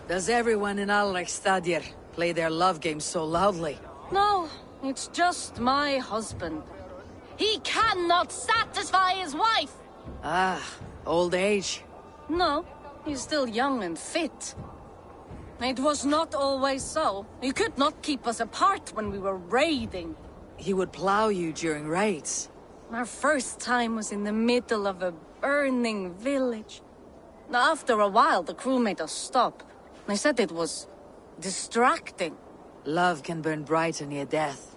Does everyone in Alrekstadir play their love game so loudly? No, it's just my husband. He cannot satisfy his wife! Ah, old age. No, he's still young and fit. It was not always so. He could not keep us apart when we were raiding. He would plow you during raids. Our first time was in the middle of a burning village. After a while, the crew made us stop. They said it was distracting. Love can burn brighter near death.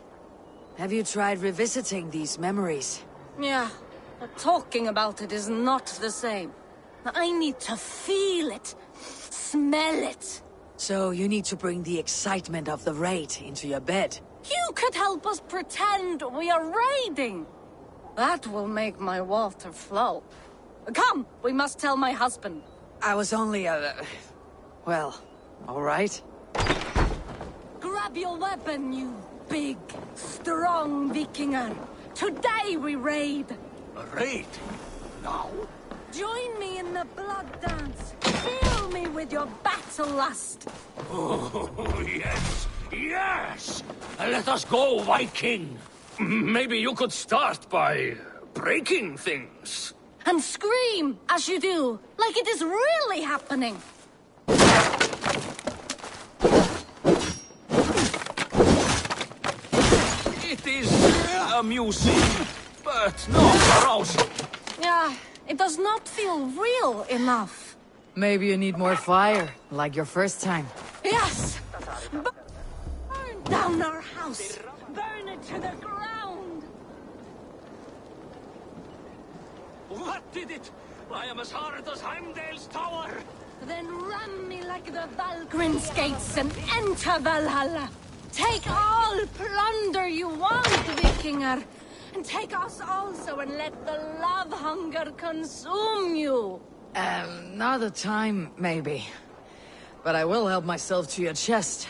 Have you tried revisiting these memories? Yeah, but talking about it is not the same. I need to feel it, smell it. So you need to bring the excitement of the raid into your bed. You could help us pretend we are raiding. That will make my water flow. Come, we must tell my husband. I was only well, all right. Grab your weapon, you big, strong Vikinger. Today we raid. A raid? Now? Join me in the blood dance. Fill me with your battle lust. Oh, yes, yes! Let us go, Viking! Maybe you could start by breaking things. And scream, as you do, like it is really happening. It is amusing, but not arousing. Yeah, it does not feel real enough. Maybe you need more fire, like your first time. Yes! Burn down our house! Burn it to the ground! What did it? I am as hard as Heimdall's tower! Then ram me like the Valkryn's gates and enter Valhalla! Take all plunder you want, Vikinger! And take us also and let the love hunger consume you! Not a time, maybe. But I will help myself to your chest.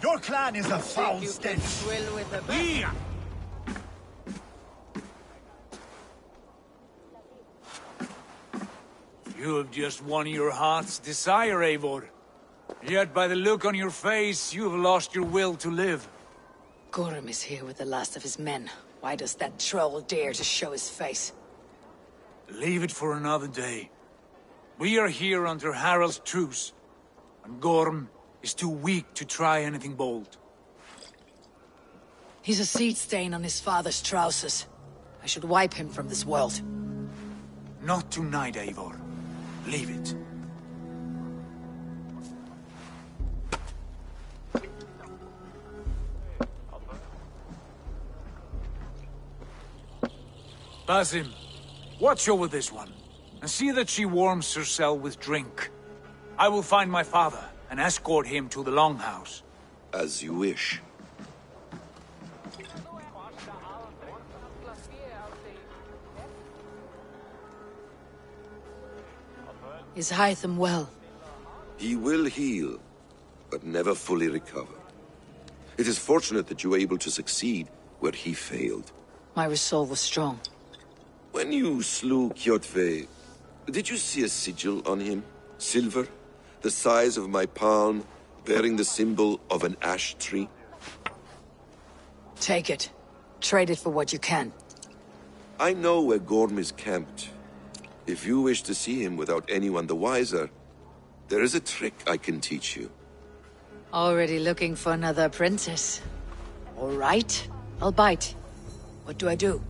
Your clan is a foul stench. Yeah. You have just won your heart's desire, Eivor. Yet by the look on your face, you have lost your will to live. Gorm is here with the last of his men. Why does that troll dare to show his face? Leave it for another day. We are here under Harald's truce, and Gorm is too weak to try anything bold. He's a seed stain on his father's trousers. I should wipe him from this world. Not tonight, Eivor. Leave it. Basim, watch over this one, and see that she warms herself with drink. I will find my father and escort him to the Longhouse. As you wish. Is Hytham well? He will heal, but never fully recover. It is fortunate that you were able to succeed where he failed. My resolve was strong. When you slew Kjotve, did you see a sigil on him? Silver? The size of my palm, bearing the symbol of an ash tree? Take it. Trade it for what you can. I know where Gorm is camped. If you wish to see him without anyone the wiser, there is a trick I can teach you. Already looking for another apprentice. All right, I'll bite. What do I do?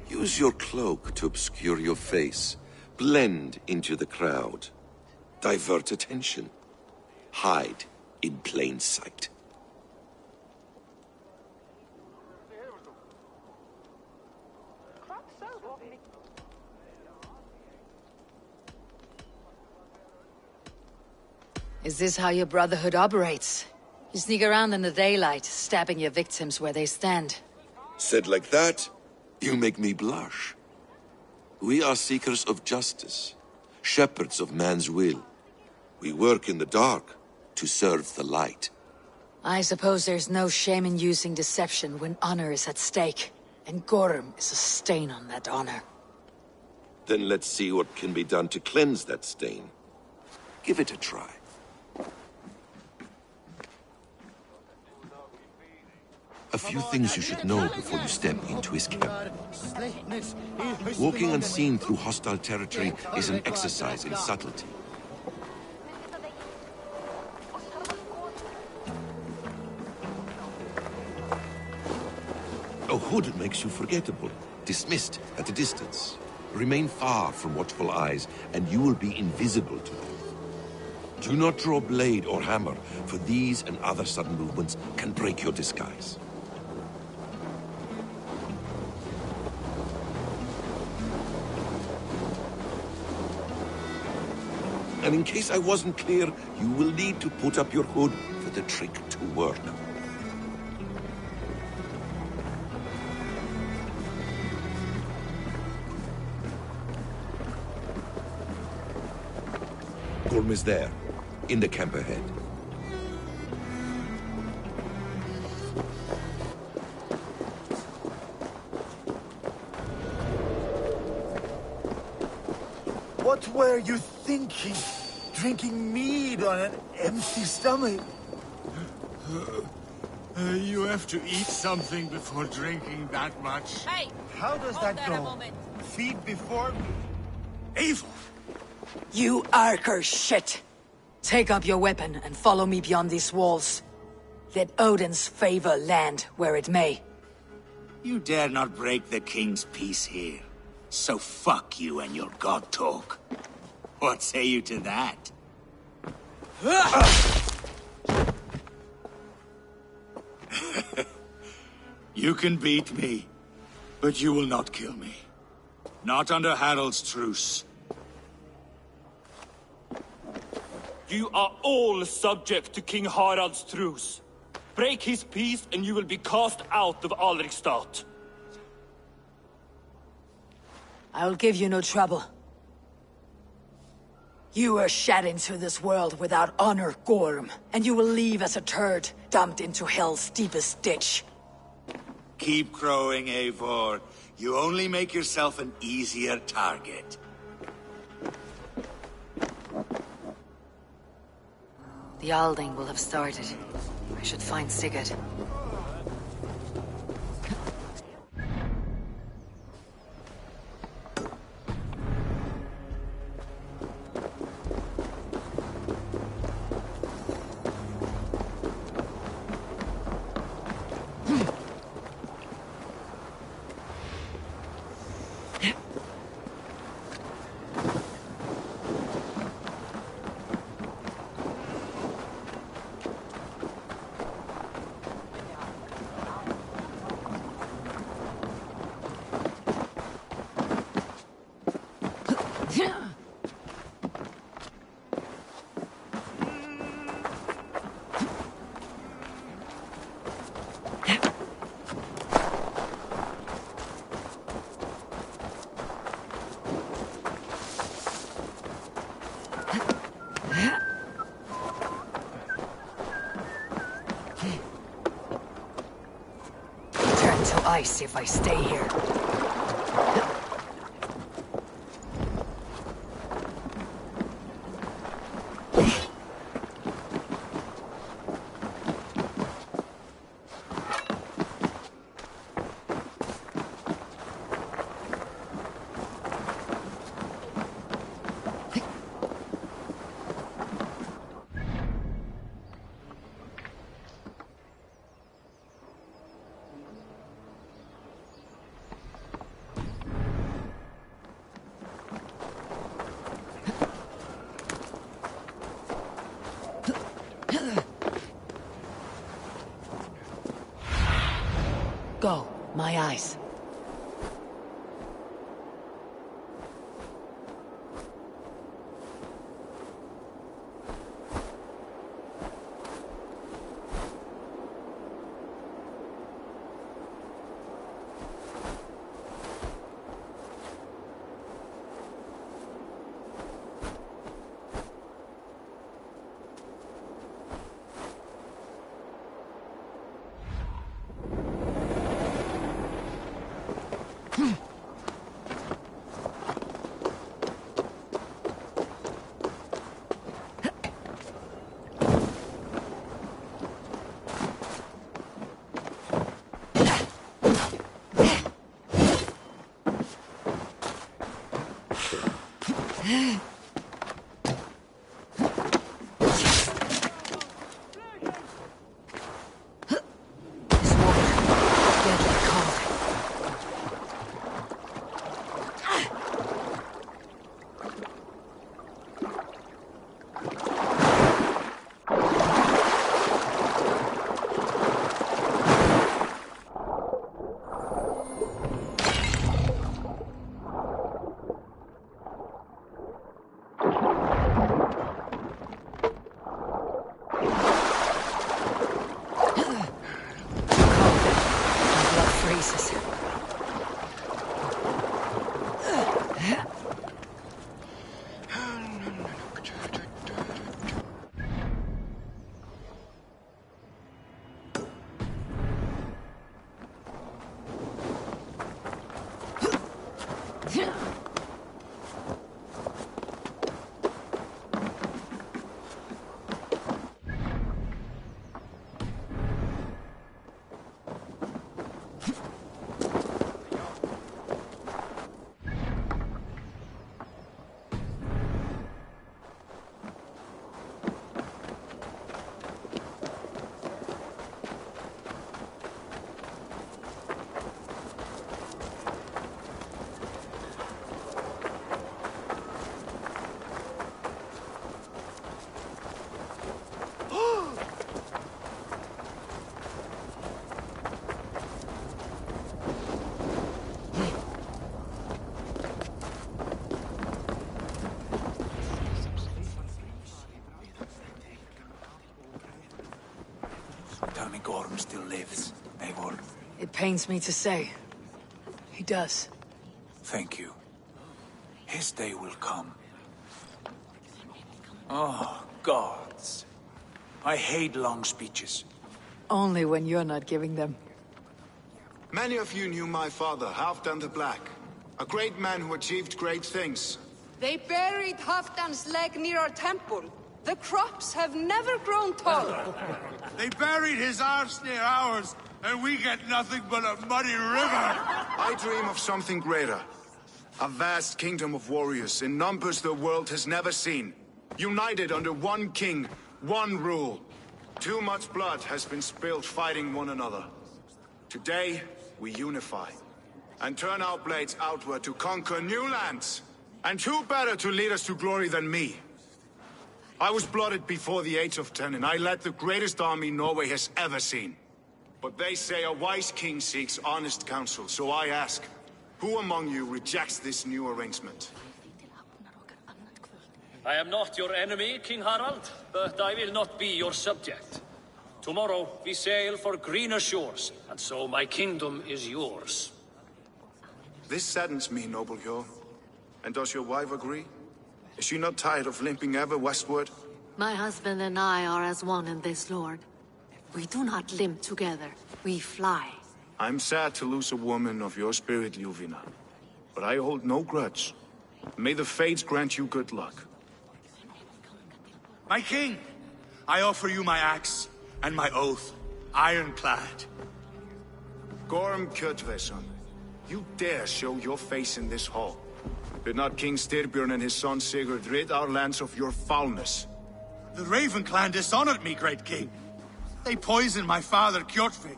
Use your cloak to obscure your face. Blend into the crowd. Divert attention. Hide in plain sight. Is this how your Brotherhood operates? You sneak around in the daylight, stabbing your victims where they stand. Said like that, you make me blush. We are seekers of justice, shepherds of man's will. We work in the dark to serve the light. I suppose there's no shame in using deception when honor is at stake, and Gorm is a stain on that honor. Then let's see what can be done to cleanse that stain. Give it a try. A few things you should know before you step into his camp. Walking unseen through hostile territory is an exercise in subtlety. A hood makes you forgettable, dismissed at a distance. Remain far from watchful eyes, and you will be invisible to them. Do not draw blade or hammer, for these and other sudden movements can break your disguise. And in case I wasn't clear, you will need to put up your hood for the trick to work. Gorm is there, in the camp ahead. What were you thinking? Drinking mead on an empty stomach? You have to eat something before drinking that much. Hey! How does Hold that there a go? moment. Feed before... Eivor! You Arker shit! Take up your weapon and follow me beyond these walls. Let Odin's favor land where it may. You dare not break the king's peace here. So fuck you and your god talk. What say you to that? You can beat me, but you will not kill me. Not under Harald's truce. You are all subject to King Harald's truce. Break his peace and you will be cast out of Alrikstad. I'll give you no trouble. You were shed into this world without honor, Gorm, and you will leave as a turd, dumped into hell's deepest ditch. Keep crowing, Eivor. You only make yourself an easier target. The Alding will have started. I should find Sigurd. Turn to ice if I stay here. Go, my eyes. This water, deadly cold. Gorm still lives, Eivor. It pains me to say. He does. Thank you. His day will come. Oh, gods. I hate long speeches. Only when you're not giving them. Many of you knew my father, Halfdan the Black. A great man who achieved great things. They buried Halfdan's leg near our temple. The crops have never grown taller. They buried his arse near ours, and we get nothing but a muddy river. I dream of something greater. A vast kingdom of warriors in numbers the world has never seen. United under one king, one rule. Too much blood has been spilled fighting one another. Today, we unify. And turn our blades outward to conquer new lands. And who better to lead us to glory than me? I was blooded before the age of 10, and I led the greatest army Norway has ever seen. But they say a wise king seeks honest counsel, so I ask, who among you rejects this new arrangement? I am not your enemy, King Harald, but I will not be your subject. Tomorrow we sail for greener shores, and so my kingdom is yours. This saddens me, noble Hjor. And does your wife agree? Is she not tired of limping ever westward? My husband and I are as one in this, Lord. We do not limp together. We fly. I'm sad to lose a woman of your spirit, Ljuvina. But I hold no grudge. May the fates grant you good luck. My king, I offer you my axe and my oath, ironclad. Gorm Kjotveson, you dare show your face in this hall. Did not King Styrbjörn and his son Sigurd rid our lands of your foulness? The Raven clan dishonored me, great king. They poisoned my father, Kjotve.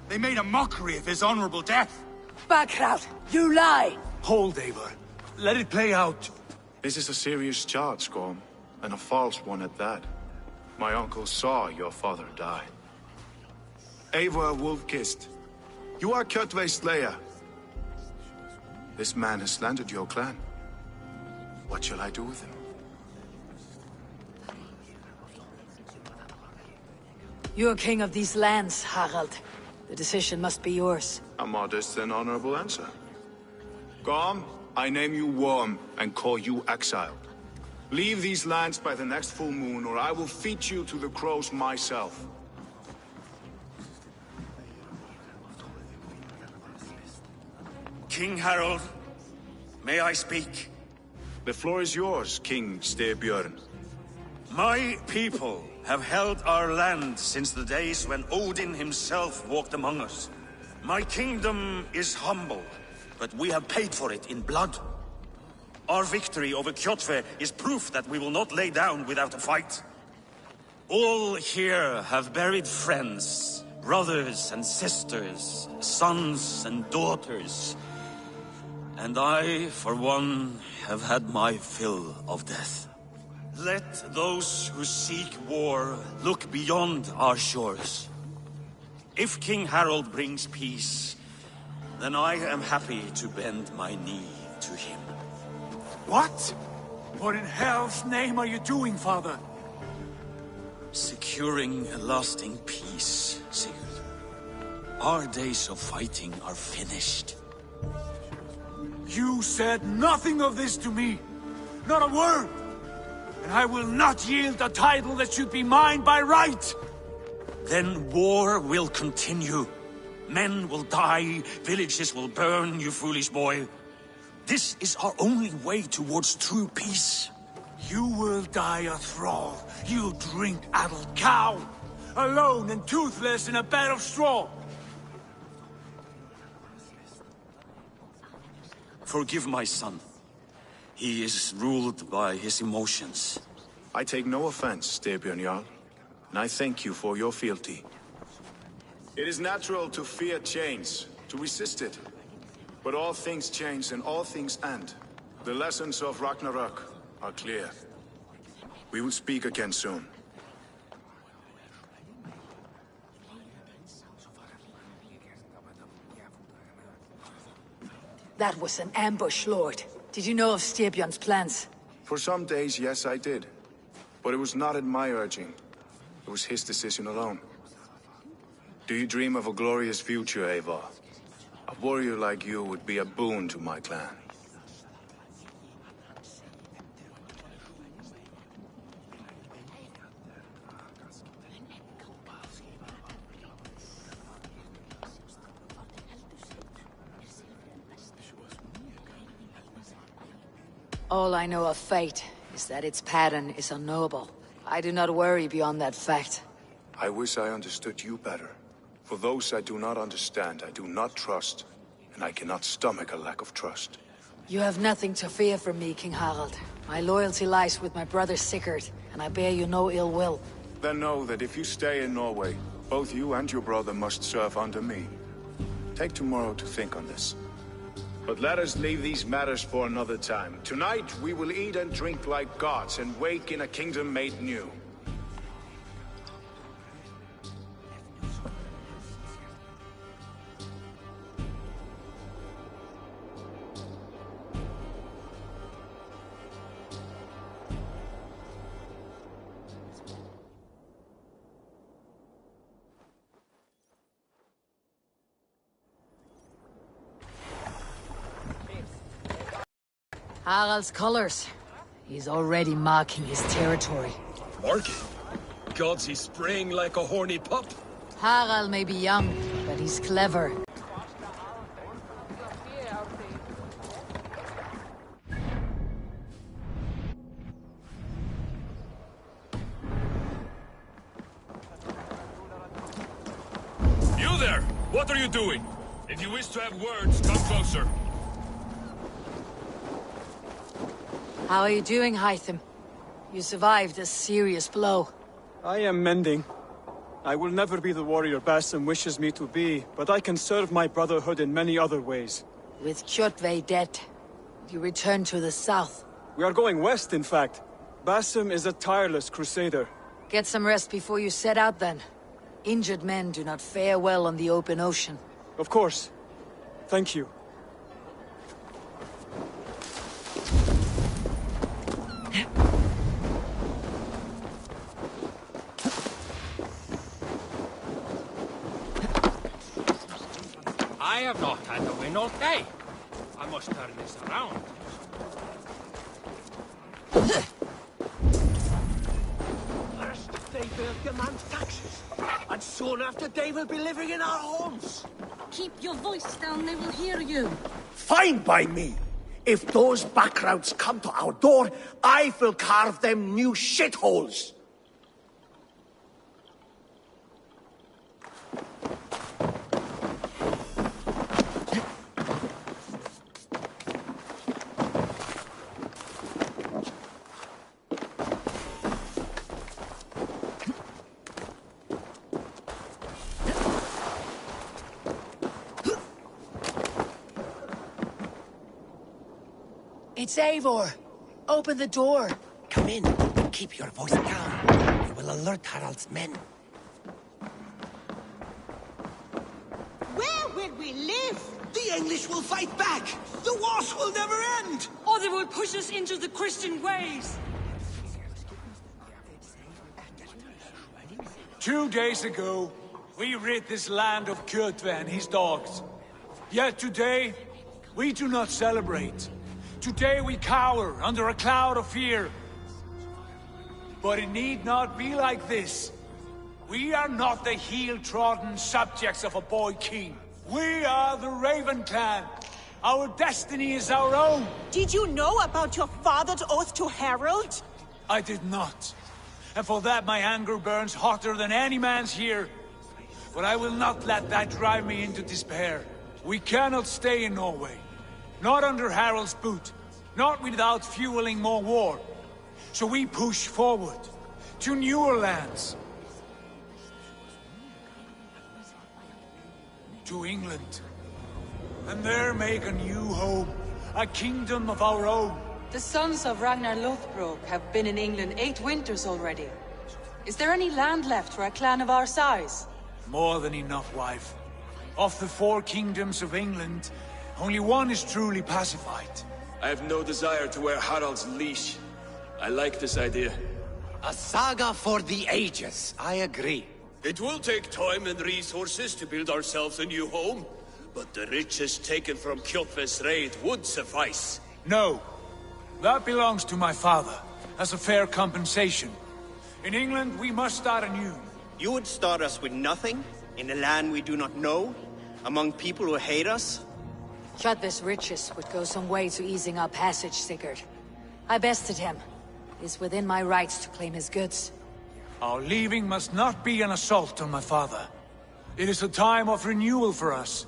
They made a mockery of his honorable death. Backrout, you lie! Hold, Eivor. Let it play out. This is a serious charge, Gorm, and a false one at that. My uncle saw your father die. Eivor Wolf-Kissed, you are Kjotve's slayer. This man has slandered your clan. What shall I do with him? You're king of these lands, Harald. The decision must be yours. A modest and honorable answer. Gorm, I name you Worm and call you exiled. Leave these lands by the next full moon, or I will feed you to the crows myself. King Harald, may I speak? The floor is yours, King Styrbjörn. My people have held our land since the days when Odin himself walked among us. My kingdom is humble, but we have paid for it in blood. Our victory over Kjotve is proof that we will not lay down without a fight. All here have buried friends, brothers and sisters, sons and daughters. And I, for one, have had my fill of death. Let those who seek war look beyond our shores. If King Harald brings peace, then I am happy to bend my knee to him. What? What in hell's name are you doing, father? Securing a lasting peace, Sigurd. Our days of fighting are finished. You said nothing of this to me. Not a word. And I will not yield a title that should be mine by right. Then war will continue. Men will die, villages will burn, you foolish boy. This is our only way towards true peace. You will die a thrall, you drink-addled cow. Alone and toothless in a bed of straw. Forgive my son. He is ruled by his emotions. I take no offense, Styrbjörn Jarl, and I thank you for your fealty. It is natural to fear change, to resist it. But all things change and all things end. The lessons of Ragnarok are clear. We will speak again soon. That was an ambush, Lord. Did you know of Styrbjörn's plans? For some days, yes, I did. But it was not at my urging. It was his decision alone. Do you dream of a glorious future, Eivor? A warrior like you would be a boon to my clan. All I know of fate is that its pattern is unknowable. I do not worry beyond that fact. I wish I understood you better. For those I do not understand, I do not trust, and I cannot stomach a lack of trust. You have nothing to fear from me, King Harald. My loyalty lies with my brother Sigurd, and I bear you no ill will. Then know that if you stay in Norway, both you and your brother must serve under me. Take tomorrow to think on this. But let us leave these matters for another time. Tonight, we will eat and drink like gods and wake in a kingdom made new. Harald's colors. He's already marking his territory. Marking? Gods, he's spraying like a horny pup. Harald may be young, but he's clever. You there! What are you doing? If you wish to have words, come closer. How are you doing, Hytham? You survived a serious blow. I am mending. I will never be the warrior Basim wishes me to be, but I can serve my brotherhood in many other ways. With Kjotve dead, you return to the south. We are going west, in fact. Basim is a tireless crusader. Get some rest before you set out, then. Injured men do not fare well on the open ocean. Of course. Thank you. I have not had the wind all day. I must turn this around. First, they will demand taxes. And soon after, they will be living in our homes. Keep your voice down, they will hear you. Fine by me. If those backgrounds come to our door, I will carve them new shitholes. It's Eivor. Open the door. Come in. Keep your voice down. You will alert Harald's men. Where will we live? The English will fight back. The wars will never end. Or they will push us into the Christian ways. 2 days ago, we rid this land of Kjotve and his dogs. Yet today, we do not celebrate. Today we cower under a cloud of fear. But it need not be like this. We are not the heel-trodden subjects of a boy king. We are the Raven Clan. Our destiny is our own. Did you know about your father's oath to Harald? I did not. And for that my anger burns hotter than any man's here. But I will not let that drive me into despair. We cannot stay in Norway. Not under Harald's boot. Not without fueling more war. So we push forward. To newer lands. To England. And there make a new home. A kingdom of our own. The sons of Ragnar Lothbrok have been in England 8 winters already. Is there any land left for a clan of our size? More than enough, wife. Of the 4 kingdoms of England, only one is truly pacified. I have no desire to wear Harald's leash. I like this idea. A saga for the ages, I agree. It will take time and resources to build ourselves a new home, but the riches taken from Kjotve's raid would suffice. No. That belongs to my father, as a fair compensation. In England, we must start anew. You would start us with nothing? In a land we do not know? Among people who hate us? Kjotve's riches would go some way to easing our passage, Sigurd. I bested him. It is within my rights to claim his goods. Our leaving must not be an assault on my father. It is a time of renewal for us.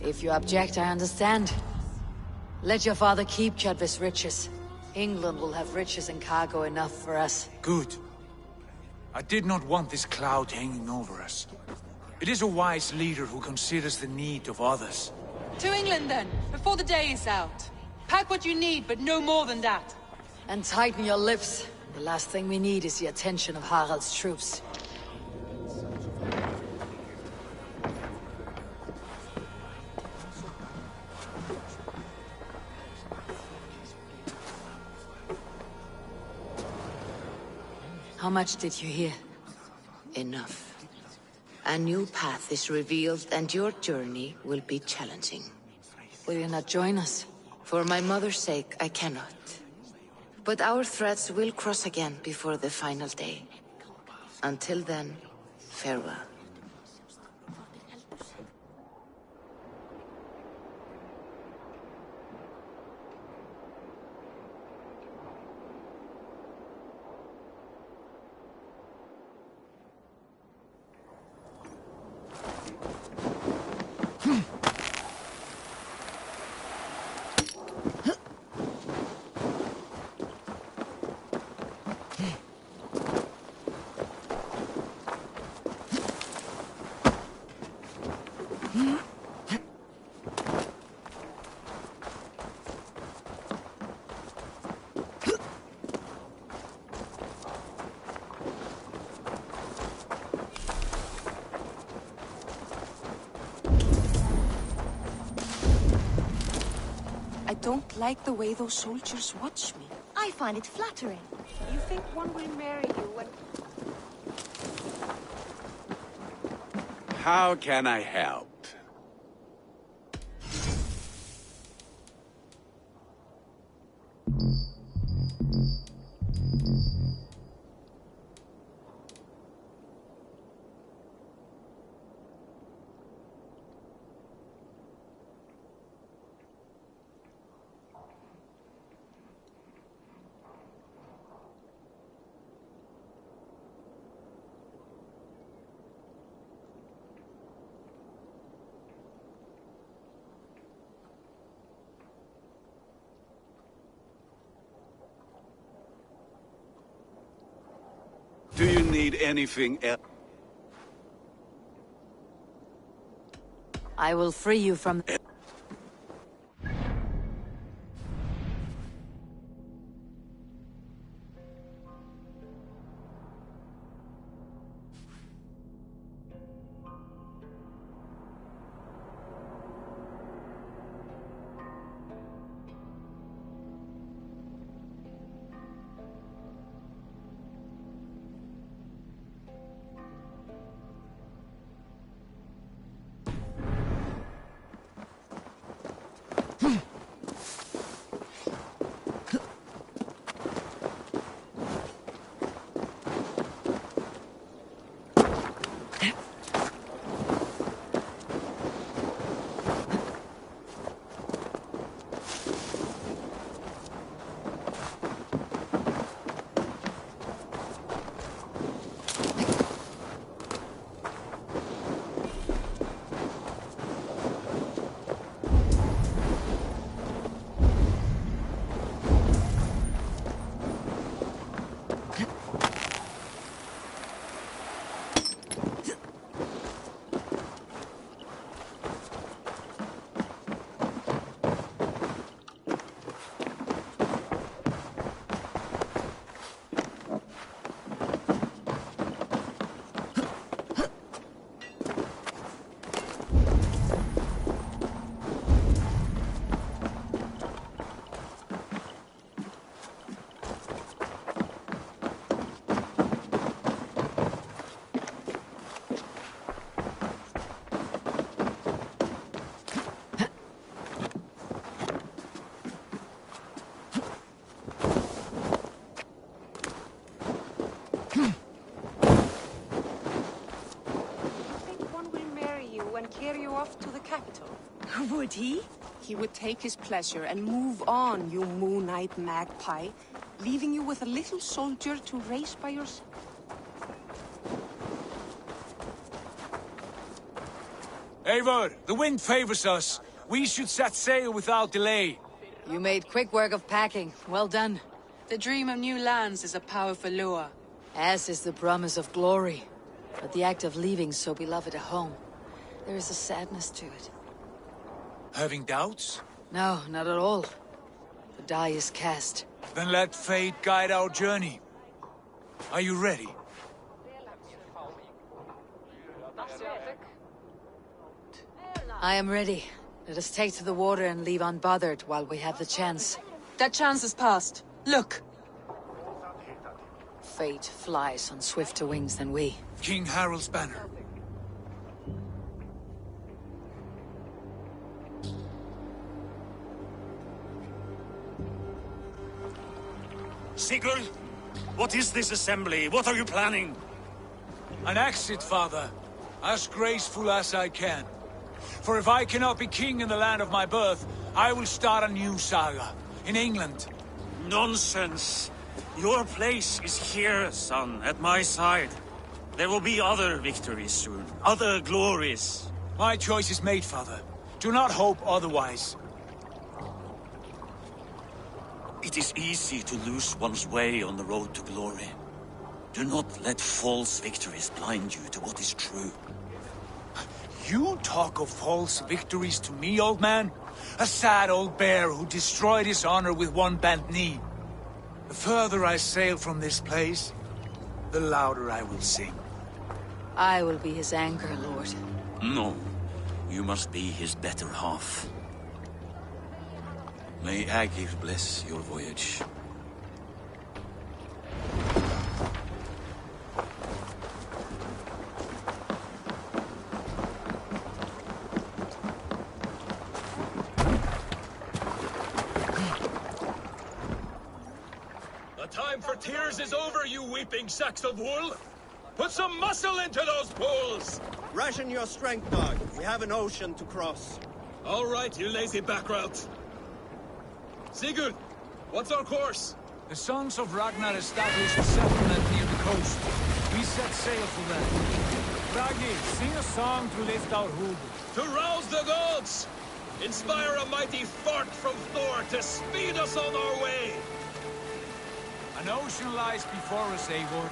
If you object, I understand. Let your father keep Kjotve's riches. England will have riches and cargo enough for us. Good. I did not want this cloud hanging over us. It is a wise leader who considers the need of others. To England, then, before the day is out. Pack what you need, but no more than that. And tighten your lips. The last thing we need is the attention of Harald's troops. How much did you hear? Enough. A new path is revealed, and your journey will be challenging. Will you not join us? For my mother's sake, I cannot. But our threads will cross again before the final day. Until then, farewell. I don't like the way those soldiers watch me. I find it flattering. You think one will marry you when... How can I help? Do you need anything else? I will free you from... would he? He would take his pleasure and move on, you moon-eyed magpie, leaving you with a little soldier to race by yourself. Eivor, the wind favors us. We should set sail without delay. You made quick work of packing. Well done. The dream of new lands is a powerful lure. As is the promise of glory. But the act of leaving so beloved a home, there is a sadness to it. Having doubts? No, not at all. The die is cast. Then let fate guide our journey. Are you ready? I am ready. Let us take to the water and leave unbothered while we have the chance. That chance is past. Look! Fate flies on swifter wings than we. King Harald's banner. Sigurd, what is this assembly? What are you planning? An exit, father. As graceful as I can. For if I cannot be king in the land of my birth, I will start a new saga. In England. Nonsense. Your place is here, son, at my side. There will be other victories soon. Other glories. My choice is made, father. Do not hope otherwise. It is easy to lose one's way on the road to glory. Do not let false victories blind you to what is true. You talk of false victories to me, old man? A sad old bear who destroyed his honor with one bent knee. The further I sail from this place, the louder I will sing. I will be his anchor, Lord. No, you must be his better half. May Agir bless your voyage. Time for tears is over, you weeping sacks of wool! Put some muscle into those pools! Ration your strength, dog. We have an ocean to cross. All right, you lazy backrout. Sigurd, what's our course? The Sons of Ragnar established a settlement near the coast. We set sail for them. Ragnar, sing a song to lift our hood. To rouse the gods! Inspire a mighty fart from Thor to speed us on our way! An ocean lies before us, Eivor,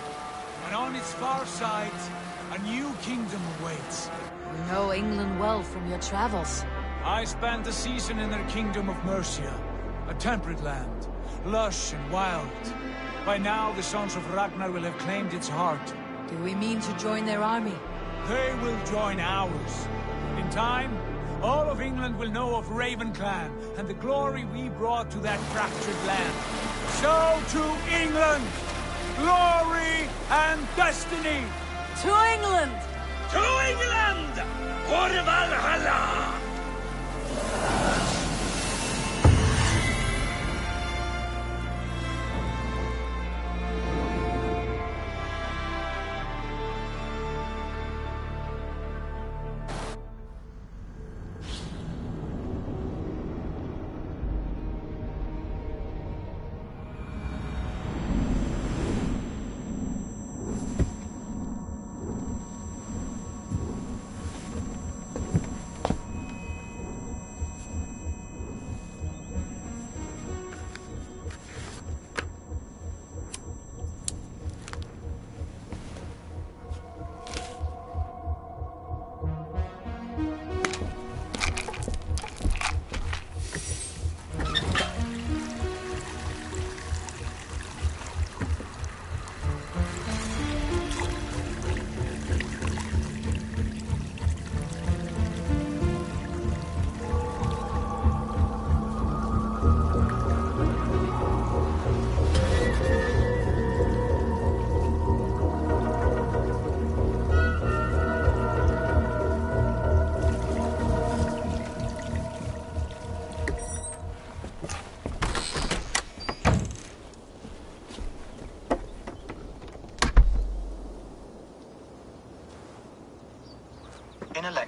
and on its far side, a new kingdom awaits. You know England well from your travels. I spent a season in their kingdom of Mercia, a temperate land, lush and wild. By now, the Sons of Ragnar will have claimed its heart. Do we mean to join their army? They will join ours. In time, all of England will know of Ravenclan and the glory we brought to that fractured land. So to England! Glory and destiny! To England! To England! For Valhalla!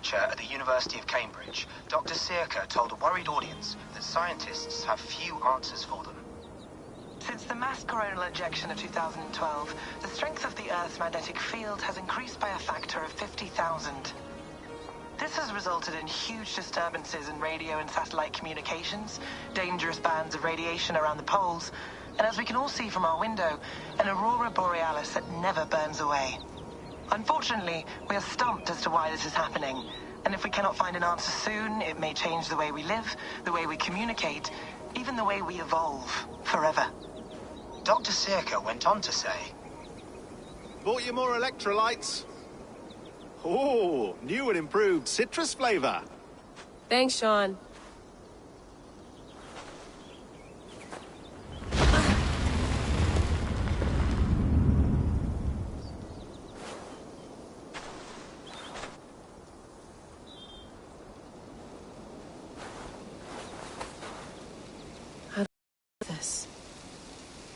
lecture at the University of Cambridge, Dr. Circa told a worried audience that scientists have few answers for them. Since the mass coronal ejection of 2012, the strength of the Earth's magnetic field has increased by a factor of 50,000. This has resulted in huge disturbances in radio and satellite communications, dangerous bands of radiation around the poles, and as we can all see from our window, an aurora borealis that never burns away. Unfortunately, we are stumped as to why this is happening, and if we cannot find an answer soon, it may change the way we live, the way we communicate, even the way we evolve, forever. Dr. Circa went on to say, "Bought you more electrolytes? Oh, new and improved citrus flavor." Thanks, Sean.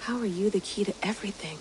How are you the key to everything?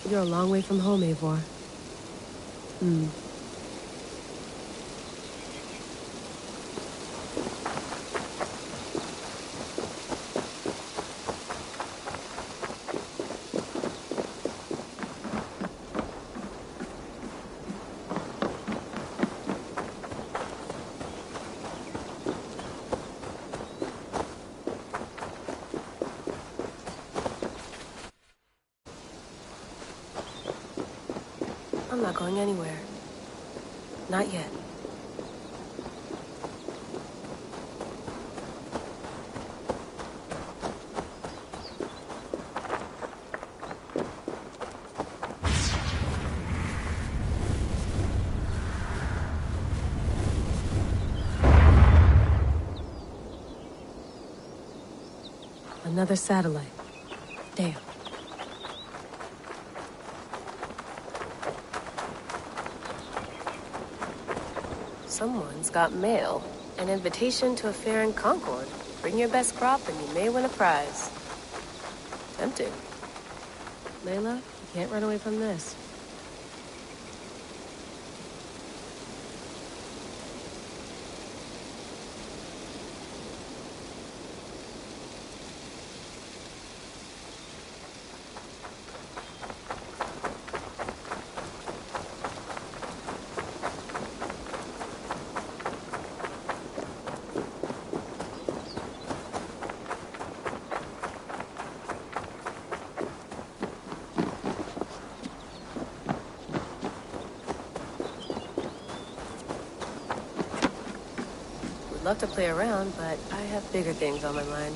You're a long way from home, Eivor. I'm not going anywhere. Not yet. Another satellite. Damn. Someone's got mail. An invitation to a fair in Concord. Bring your best crop and you may win a prize. Tempting. Layla, you can't run away from this. Love to play around, but I have bigger things on my mind.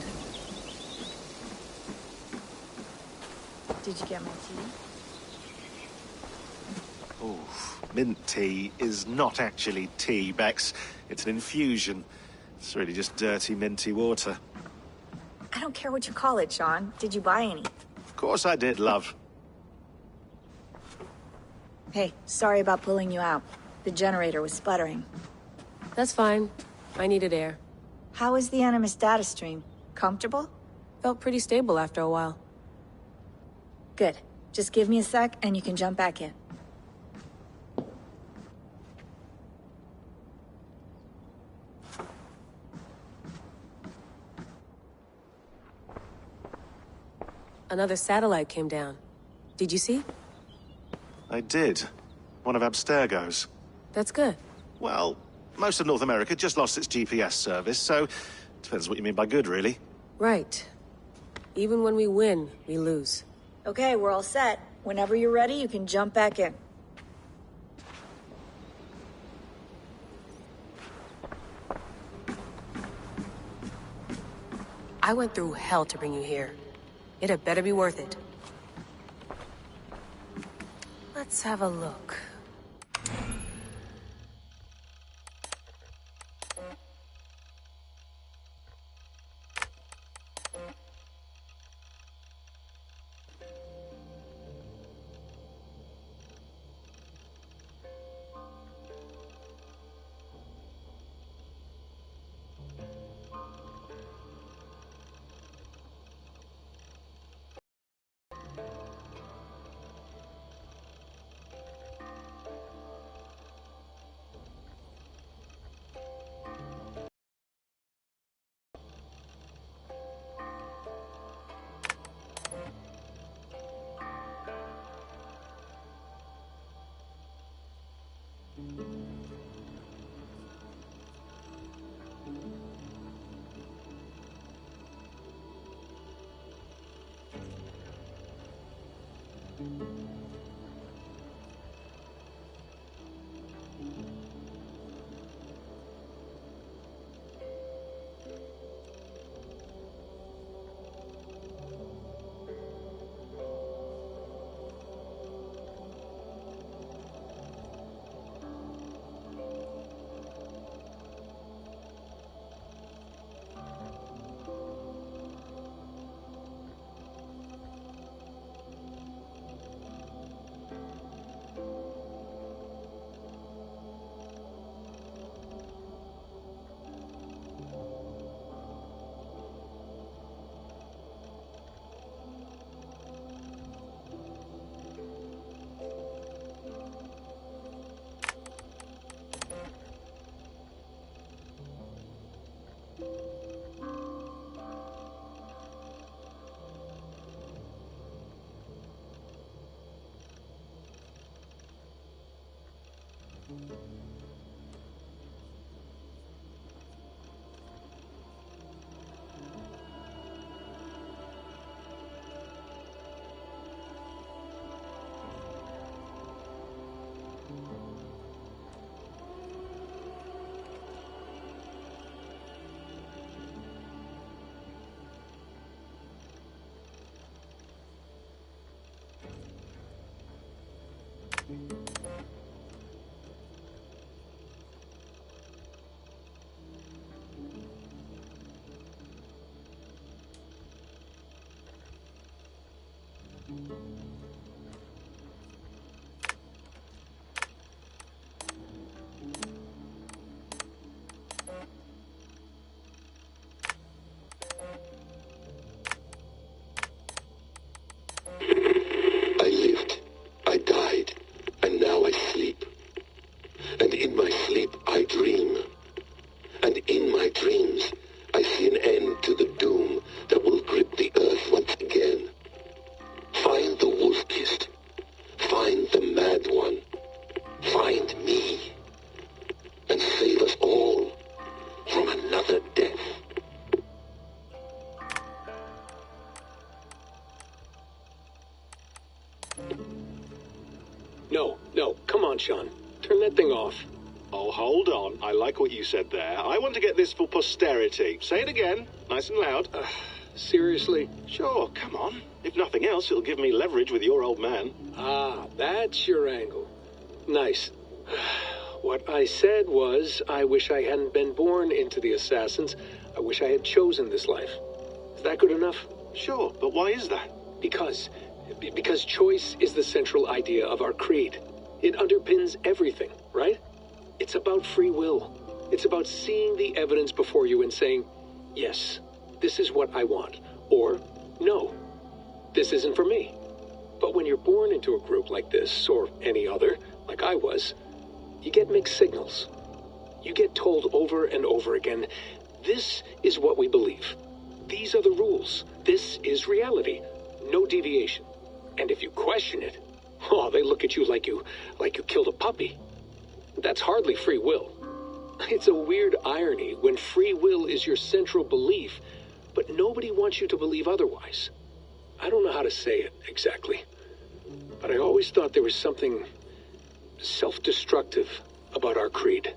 Did you get my tea? Oh, mint tea is not actually tea, Bex. It's an infusion. It's really just dirty, minty water. I don't care what you call it, Sean. Did you buy any? Of course I did, love. Hey, sorry about pulling you out. The generator was sputtering. That's fine. I needed air. How is the Animus data stream? Comfortable? Felt pretty stable after a while. Good. Just give me a sec and you can jump back in. Another satellite came down. Did you see? I did. One of Abstergo's. That's good. Well, most of North America just lost its GPS service, so depends what you mean by good, really. Right. Even when we win, we lose. Okay, we're all set. Whenever you're ready, you can jump back in. I went through hell to bring you here. It had better be worth it. Let's have a look. I lived, I died, and now I sleep. And in my sleep I dream. And in my dreams I see an end to the doom that will grip the earth once again. Find the wolf-kissed. Find the mad one. Find me. And save us all from another death. No, come on, Sean. Turn that thing off. Oh, hold on. I like what you said there. I want to get this for posterity. Say it again, nice and loud. Seriously? Sure, come on. If nothing else, it'll give me leverage with your old man. Ah, that's your angle. Nice. What I said was, I wish I hadn't been born into the Assassins. I wish I had chosen this life. Is that good enough? Sure, but why is that? Because choice is the central idea of our creed. It underpins everything, right? It's about free will. It's about seeing the evidence before you and saying, yes, this is what I want. Or, no, this isn't for me. But when you're born into a group like this, or any other, like I was, you get mixed signals. You get told over and over again, this is what we believe. These are the rules. This is reality. No deviation. And if you question it, oh, they look at you like you killed a puppy. That's hardly free will. It's a weird irony when free will is your central belief, but nobody wants you to believe otherwise. I don't know how to say it exactly, but I always thought there was something self-destructive about our creed.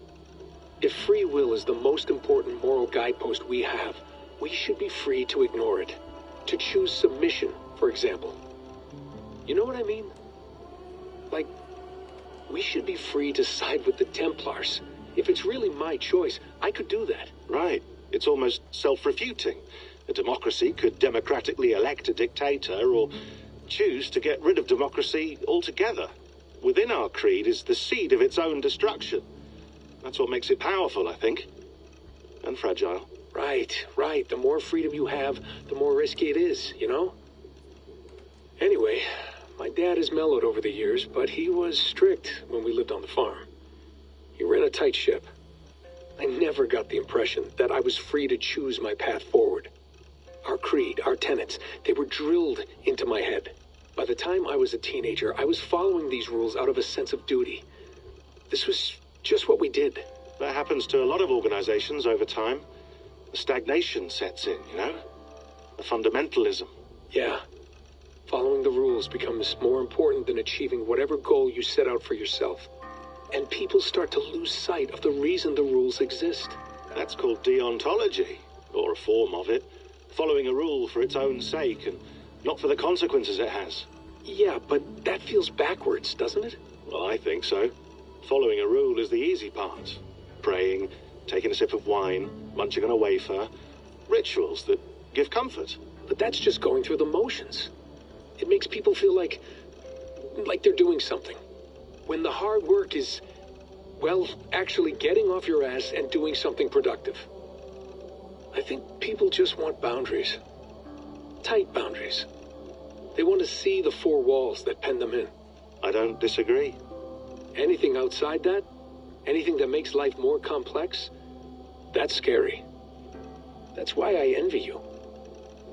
If free will is the most important moral guidepost we have, we should be free to ignore it. To choose submission, for example. You know what I mean? Like, we should be free to side with the Templars. If it's really my choice, I could do that. Right. It's almost self-refuting. A democracy could democratically elect a dictator or choose to get rid of democracy altogether. Within our creed is the seed of its own destruction. That's what makes it powerful, I think. And fragile. Right. The more freedom you have, the more risky it is, you know? Anyway, my dad has mellowed over the years, but he was strict when we lived on the farm. He ran a tight ship. I never got the impression that I was free to choose my path forward. Our creed, our tenets, they were drilled into my head. By the time I was a teenager, I was following these rules out of a sense of duty. This was just what we did. That happens to a lot of organizations over time. The stagnation sets in, you know? The fundamentalism. Yeah. Following the rules becomes more important than achieving whatever goal you set out for yourself. And people start to lose sight of the reason the rules exist. That's called deontology, or a form of it. Following a rule for its own sake and not for the consequences it has. Yeah, but that feels backwards, doesn't it? Well, I think so. Following a rule is the easy part. Praying, taking a sip of wine, munching on a wafer. Rituals that give comfort. But that's just going through the motions. It makes people feel like they're doing something. When the hard work is, well, actually getting off your ass and doing something productive. I think people just want boundaries. Tight boundaries. They want to see the four walls that pen them in. I don't disagree. Anything outside that, anything that makes life more complex, that's scary. That's why I envy you.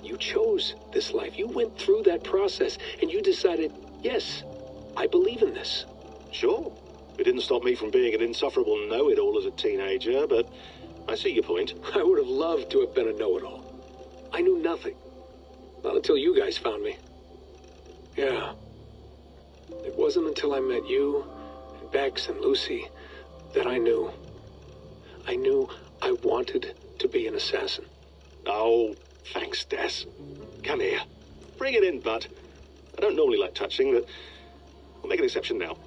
You chose this life. You went through that process, and you decided, yes, I believe in this. Sure. It didn't stop me from being an insufferable know-it-all as a teenager, but I see your point. I would have loved to have been a know-it-all. I knew nothing. Not until you guys found me. Yeah. It wasn't until I met you, and Bex and Lucy, that I knew. I knew I wanted to be an assassin. Oh, thanks, Des. Come here. Bring it in, bud. I don't normally like touching, but I'll make an exception now.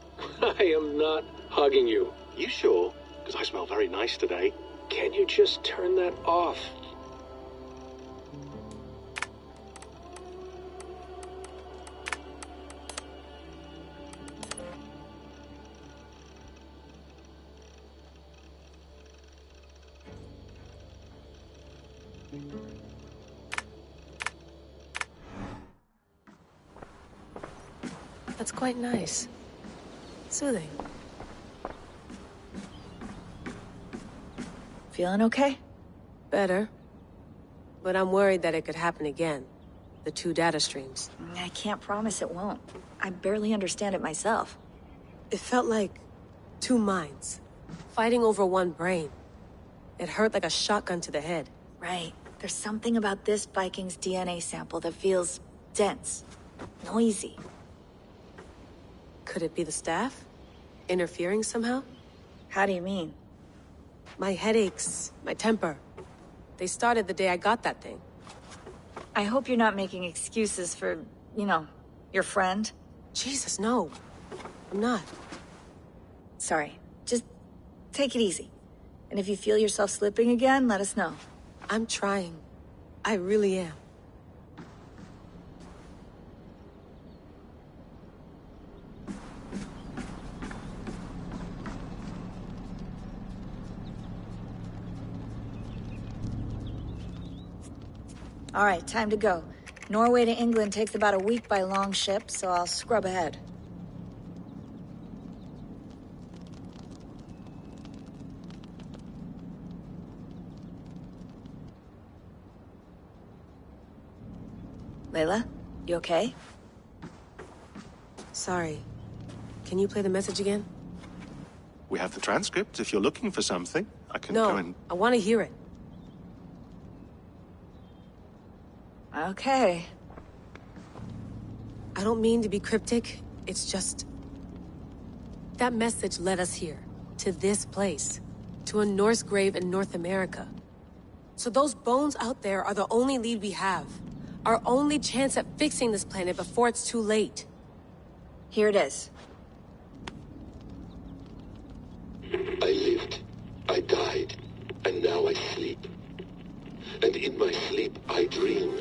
I am not hugging you. You sure? Because I smell very nice today. Can't you just turn that off? That's quite nice. Soothing. Feeling okay? Better. But I'm worried that it could happen again. The 2 data streams. I can't promise it won't. I barely understand it myself. It felt like 2 minds, fighting over 1 brain. It hurt like a shotgun to the head. Right. There's something about this Viking's DNA sample that feels dense, noisy. Could it be the staff? Interfering somehow? How do you mean? My headaches, my temper. They started the day I got that thing. I hope you're not making excuses for, your friend. Jesus, no. I'm not. Sorry. Just take it easy. And if you feel yourself slipping again, let us know. I'm trying. I really am. All right, time to go. Norway to England takes about a week by long ship, so I'll scrub ahead. Layla, you okay? Sorry. Can you play the message again? We have the transcript. If you're looking for something, I can No, go and... I want to hear it. Okay. I don't mean to be cryptic. It's just... That message led us here. To this place. To a Norse grave in North America. So those bones out there are the only lead we have. Our only chance at fixing this planet before it's too late. Here it is. I lived, I died, and now I sleep. And in my sleep I dream.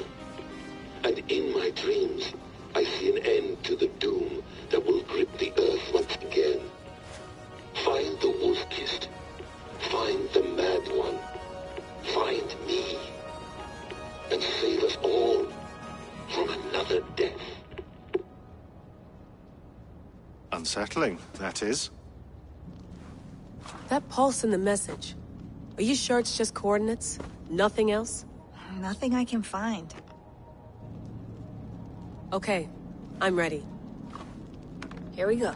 And in my dreams I see an end to the doom that will grip the earth once again. Find the wolf-kissed. Find the mad one. Find me. And save us all from another death. Unsettling, that is. That pulse in the message. Are you sure it's just coordinates? Nothing else? Nothing I can find. Okay, I'm ready. Here we go.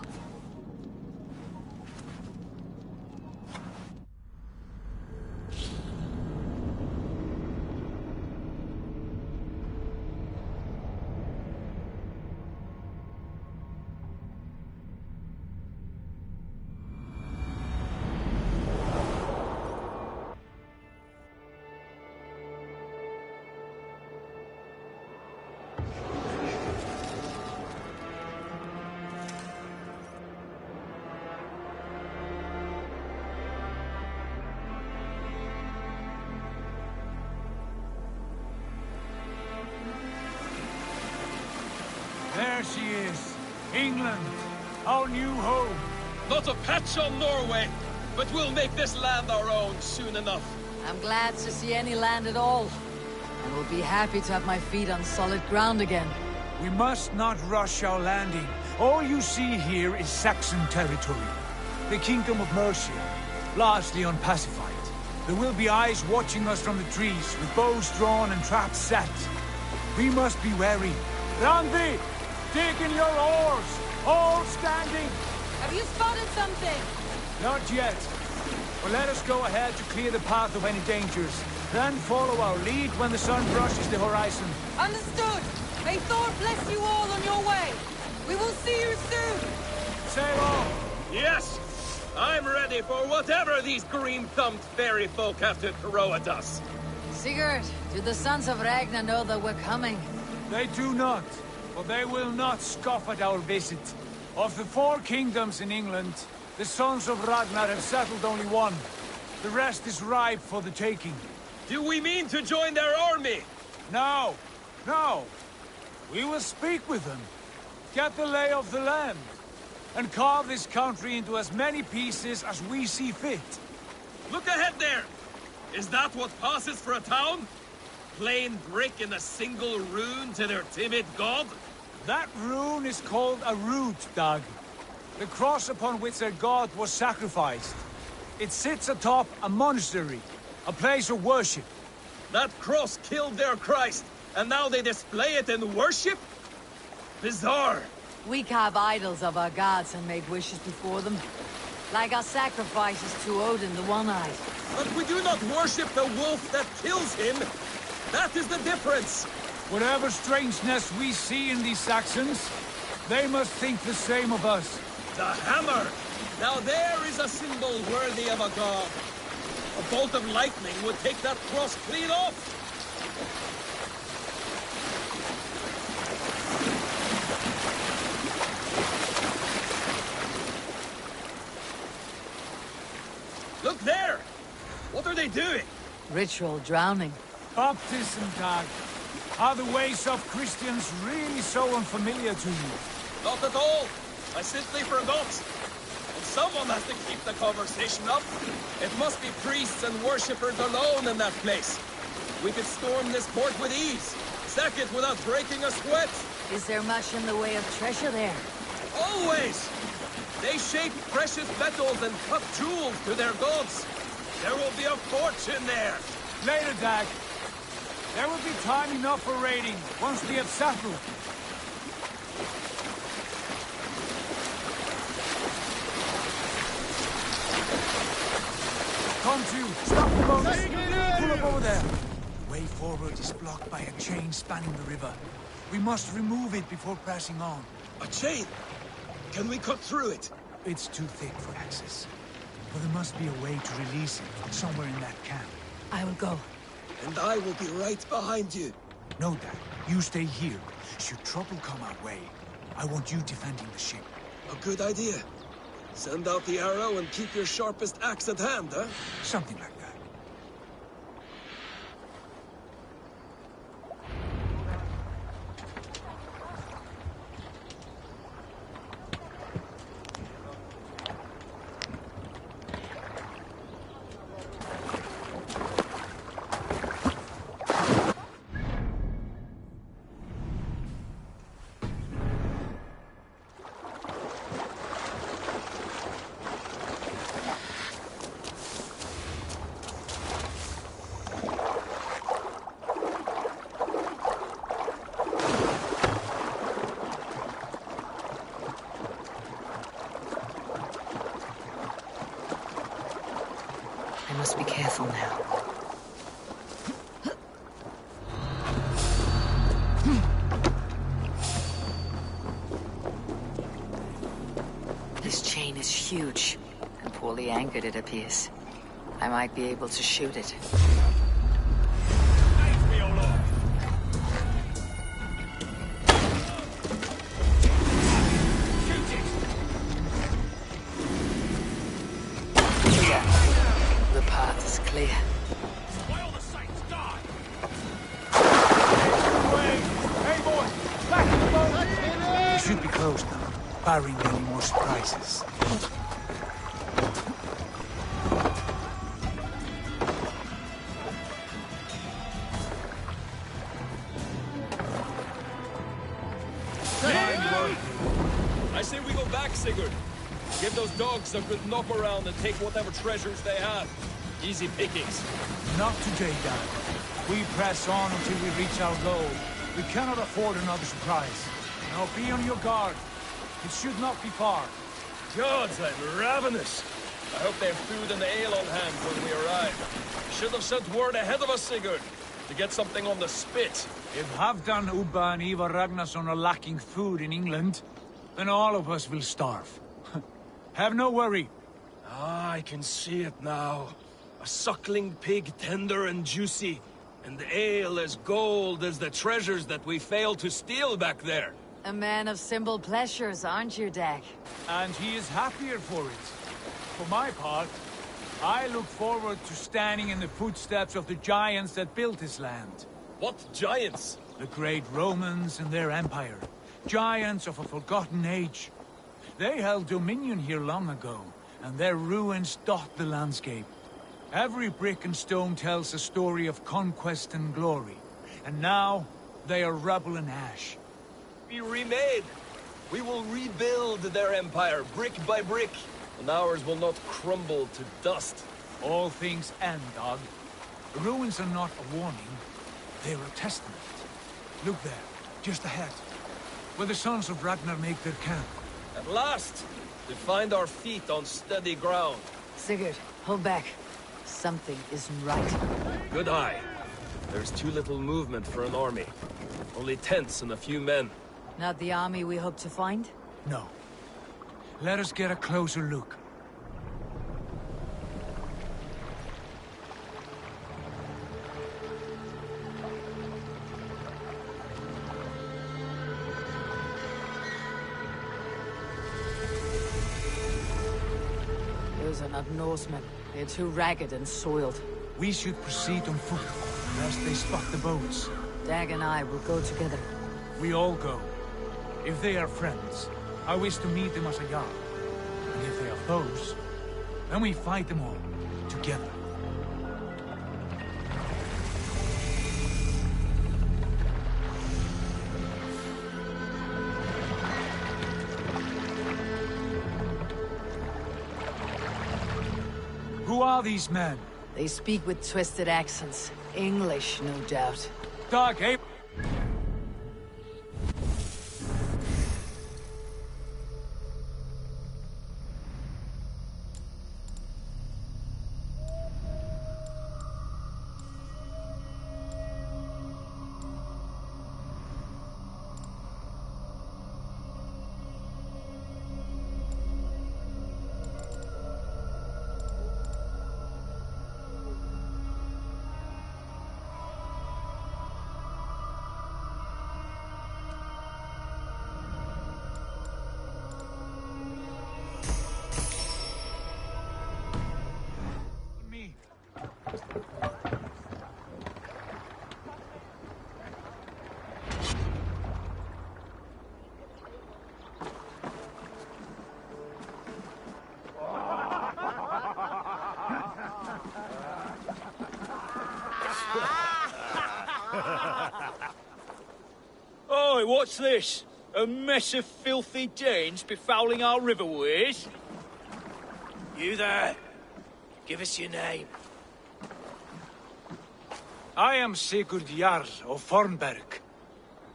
There she is. England. Our new home. Not a patch on Norway, but we'll make this land our own soon enough. I'm glad to see any land at all. And will be happy to have my feet on solid ground again. We must not rush our landing. All you see here is Saxon territory. The Kingdom of Mercia, largely unpacified. There will be eyes watching us from the trees, with bows drawn and traps set. We must be wary. Randvi, dig in your oars! All standing! Have you spotted something? Not yet. But let us go ahead to clear the path of any dangers. Then follow our lead when the sun brushes the horizon. Understood! May Thor bless you all on your way! We will see you soon! Sail on! Yes! I'm ready for whatever these green-thumbed fairy folk have to throw at us. Sigurd, do the sons of Ragnar know that we're coming? They do not, but they will not scoff at our visit. Of the 4 kingdoms in England, the sons of Ragnar have settled only one. The rest is ripe for the taking. Do we mean to join their army? No, no. We will speak with them, get the lay of the land, and carve this country into as many pieces as we see fit. Look ahead there! Is that what passes for a town? Plain brick in a single rune to their timid god? That rune is called a root, Dag. The cross upon which their god was sacrificed. It sits atop a monastery, a place of worship. That cross killed their Christ, and now they display it in worship? Bizarre. We carve idols of our gods and make wishes before them. Like our sacrifices to Odin, the One-Eyed. But we do not worship the wolf that kills him. That is the difference. Whatever strangeness we see in these Saxons, they must think the same of us. The hammer! Now there is a symbol worthy of a god. A bolt of lightning would take that cross clean off. Look there! What are they doing? Ritual drowning. Baptism, Dag. Are the ways of Christians really so unfamiliar to you? Not at all. I simply forgot. And someone has to keep the conversation up. It must be priests and worshippers alone in that place. We could storm this port with ease. Sack it without breaking a sweat. Is there much in the way of treasure there? Always! They shape precious metals and cut jewels to their gods. There will be a fortune there. Later, Dag. There will be time enough for raiding, once we have settled. Come to, stop the boat. Pull up over there. The way forward is blocked by a chain spanning the river. We must remove it before pressing on. A chain? Can we cut through it? It's too thick for access. But there must be a way to release it, somewhere in that camp. I will go. And I will be right behind you. No, Dad. You stay here. Should trouble come our way, I want you defending the ship. A good idea. Send out the arrow and keep your sharpest axe at hand, huh? Something like that. I must be careful now. This chain is huge, and poorly anchored it appears. I might be able to shoot it. The path is clear. While the saints die! Hey, boy! Back to the boat! We should be close now, barring any more surprises. I say we go back, Sigurd. Give those dogs a good knock around and take whatever treasures they have. Easy pickings. Not today, Dad. We press on until we reach our goal. We cannot afford another surprise. Now be on your guard. It should not be far. Gods, I'm ravenous. I hope they have food and ale on hand when we arrive. Should have sent word ahead of us, Sigurd, to get something on the spit. If Halfdan, Ubba, and Ivar Ragnarsson are lacking food in England, then all of us will starve. Have no worry. Ah, I can see it now. A suckling pig, tender and juicy, and ale as gold as the treasures that we failed to steal back there. A man of simple pleasures, aren't you, Dag? And he is happier for it. For my part, I look forward to standing in the footsteps of the giants that built this land. What giants? The great Romans and their empire. Giants of a forgotten age. They held dominion here long ago, and their ruins dot the landscape. Every brick and stone tells a story of conquest and glory. And now, they are rubble and ash. Be remade. We will rebuild their empire, brick by brick, and ours will not crumble to dust. All things end, Dog. The ruins are not a warning, they're a testament. Look there, just ahead, where the sons of Ragnar make their camp. At last, to find our feet on steady ground. Sigurd, hold back. Something isn't right. Good eye. There's too little movement for an army. Only tents and a few men. Not the army we hope to find? No. Let us get a closer look. Those are not Norsemen. They're too ragged and soiled. We should proceed on foot, lest they spot the boats. Dag and I will go together. We all go. If they are friends, I wish to meet them as a Jarl. And if they are foes, then we fight them all, together. Who are these men? They speak with twisted accents. English, no doubt. Dag, hey! Oi, what's this? A mess of filthy Danes befouling our riverways? You there. Give us your name. I am Sigurd Jarl of Fornberg.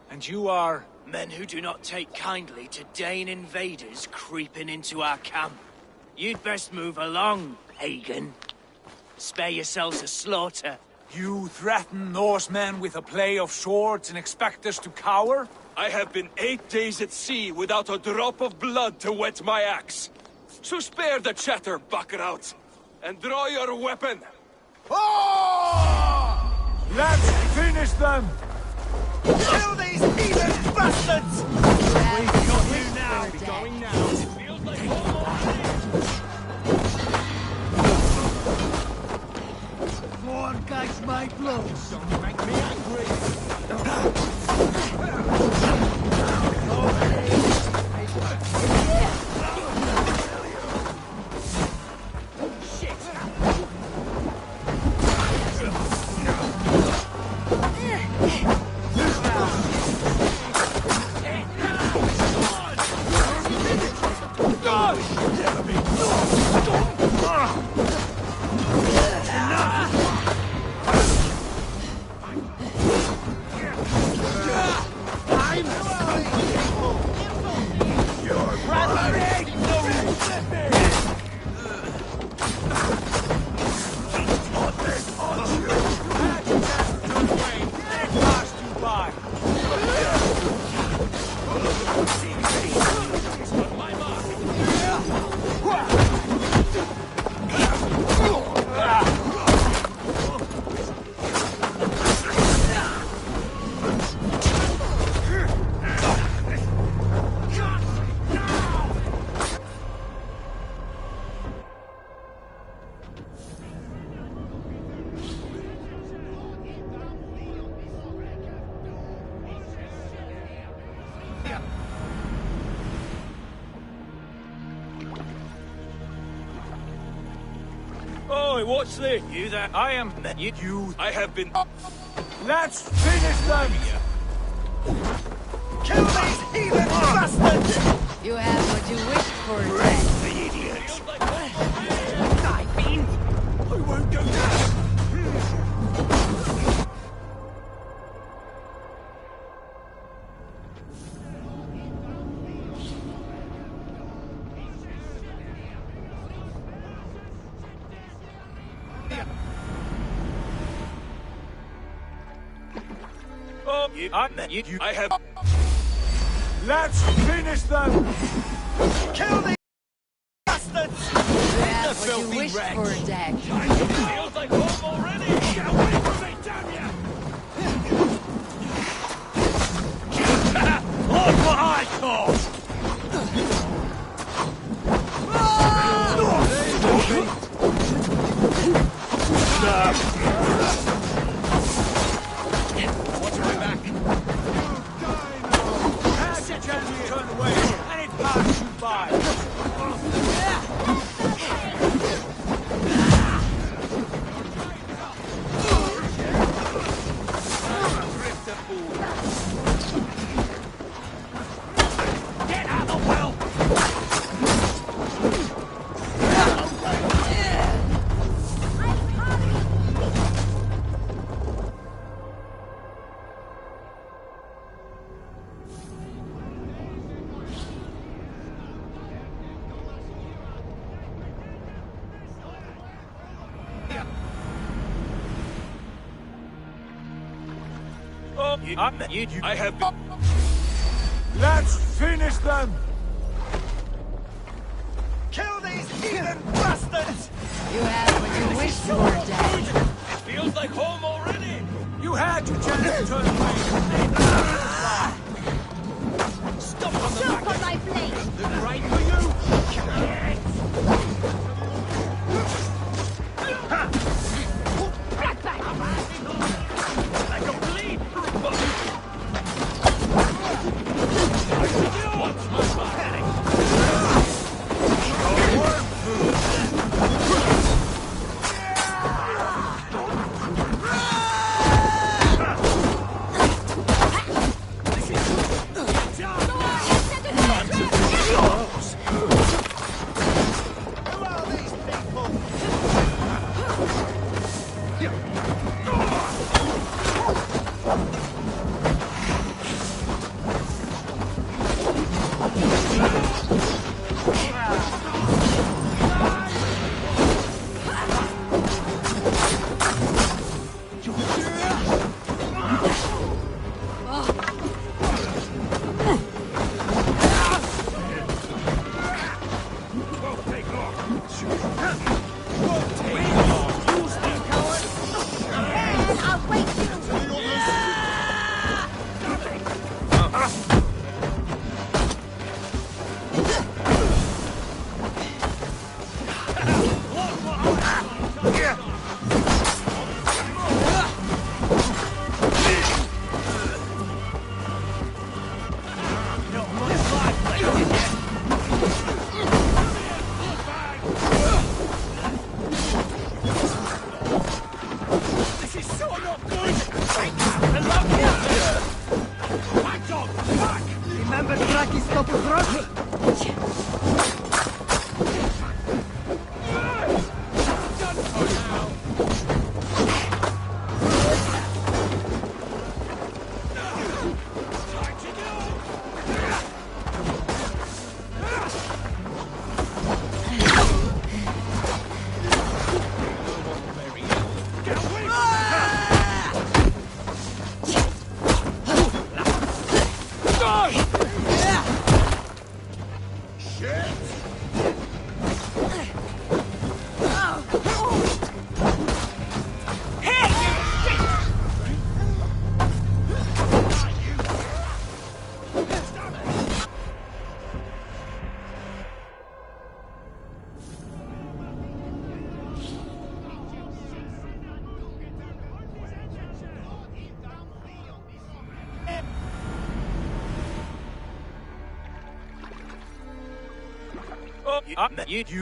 And you are... Men who do not take kindly to Dane invaders creeping into our camp. You'd best move along, pagan. Spare yourselves a slaughter. You threaten Norsemen with a play of swords and expect us to cower? I have been 8 days at sea without a drop of blood to wet my axe. So spare the chatter, Buckerout, and draw your weapon. Oh! Let's finish them! Kill these heathen bastards! We've got you now. Be going now. It feels like More guys, my blows. Don't make me angry. What? Oi, what's this? You there? I am... You... I have been... Let's finish them! Kill these heathen bastards! You have what you wished for, Jack. The idiots! Die, fiend! I won't go down! Oh, I have... Let's finish them! Kill these bastards! You have what you wished for, Jack. Feels like home already! Get away from me, damn ya! Look what I caught! Watch my back. Pass your chance to turn away, and it passes you by. Get out of the well! Oh, I have been... let's finish them! Kill these heathen bastards! You have what you wished for, Jack. It feels like home already! You had your chance to turn away. Stop on the back! on my blade! They're right for you! I don't bleed! Watch my back!